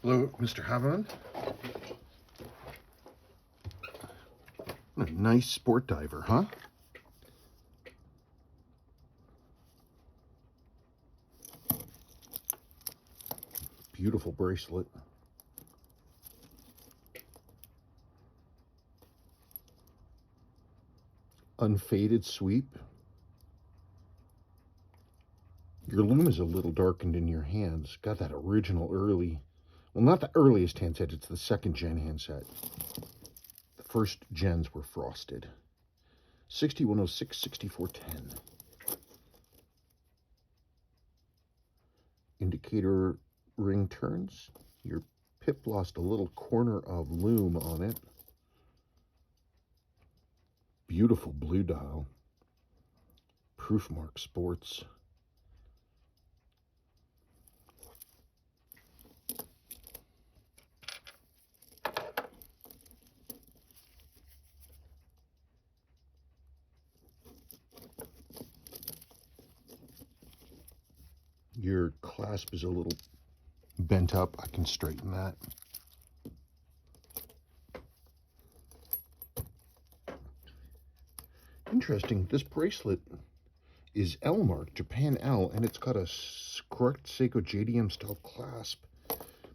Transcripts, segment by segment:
Hello, Mr. Haviland. What a nice sport diver, huh? Beautiful bracelet. Unfaded sweep. Your lume is a little darkened in your hands. Got that original early, well, not the earliest handset, it's the second gen handset. The first gens were frosted. 6106, 6410. Indicator ring turns. Your pip lost a little corner of lume on it. Beautiful blue dial. Proofmark Sports. Your clasp is a little bent up. I can straighten that. Interesting, this bracelet is L marked, Japan L, and it's got a correct Seiko JDM style clasp,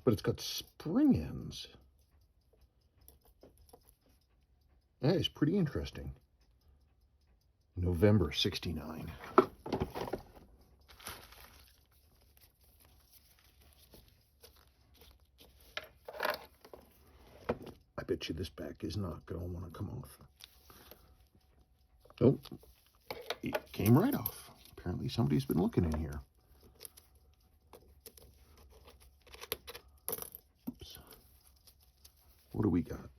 but it's got spring ends. That is pretty interesting. November 69. I bet you this back is not going to want to come off. Oh, it came right off. Apparently somebody's been looking in here. Oops. What do we got?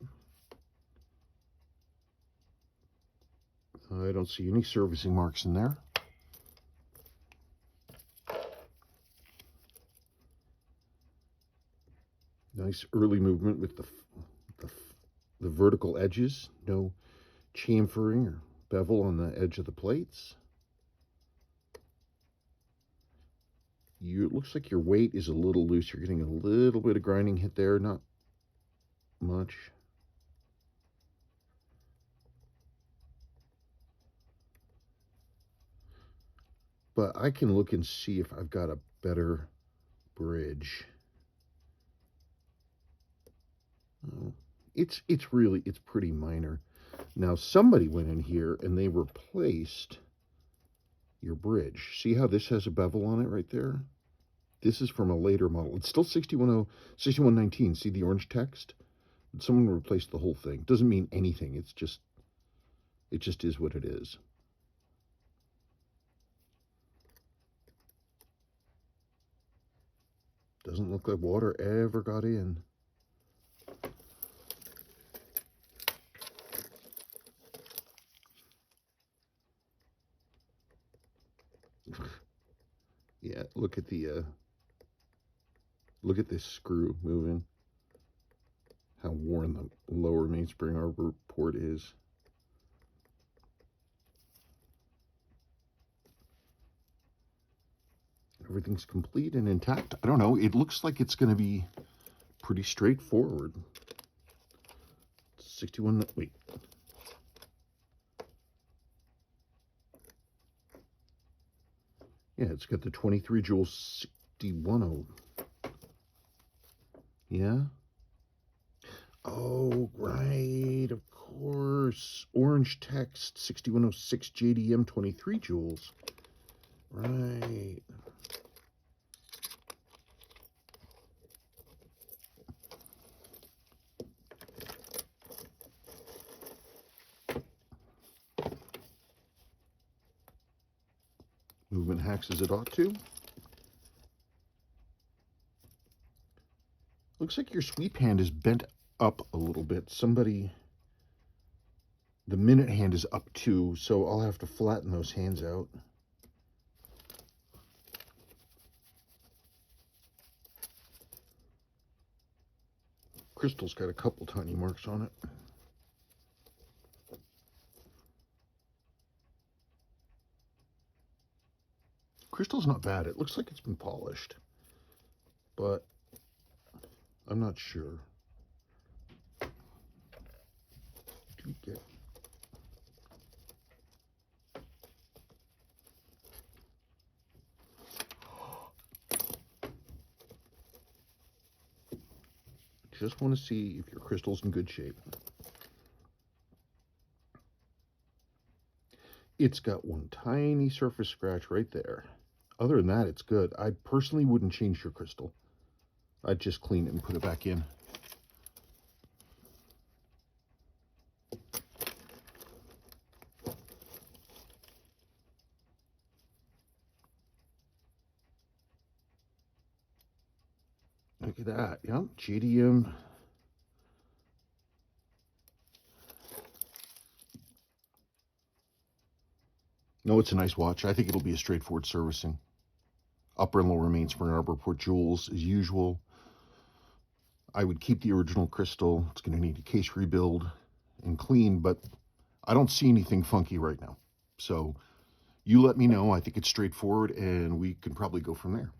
I don't see any servicing marks in there. Nice early movement with the vertical edges. No chamfering or bevel on the edge of the plates. It looks like your weight is a little loose. You're getting a little bit of grinding hit there, not much. But I can look and see if I've got a better bridge. Oh, it's pretty minor. Now somebody went in here and they replaced your bridge. See how this has a bevel on it right there? This is from a later model. It's still 6119. See the orange text? Someone replaced the whole thing. Doesn't mean anything. It just is what it is. Doesn't look like water ever got in. Yeah, look at this screw moving. How worn the lower mainspring arbor port is. Everything's complete and intact. I don't know, it looks like it's going to be pretty straightforward. 61, wait. Yeah, it's got the 23 jewel 61. Yeah. Oh, right, of course. Orange text, 6106 JDM 23 jewels. Right. Movement hacks as it ought to. Looks like your sweep hand is bent up a little bit. The minute hand is up too, so I'll have to flatten those hands out. Crystal's got a couple tiny marks on it. Crystal's not bad. It looks like it's been polished, but I'm not sure. Okay. Just want to see if your crystal's in good shape. It's got one tiny surface scratch right there. Other than that, it's good. I personally wouldn't change your crystal. I'd just clean it and put it back in. Look at that. Yep, GDM. No, it's a nice watch. I think it'll be a straightforward servicing. Upper and lower mainspring arbor port jewels as usual. I would keep the original crystal. It's going to need a case rebuild and clean, but I don't see anything funky right now. So you let me know. I think it's straightforward, and we can probably go from there.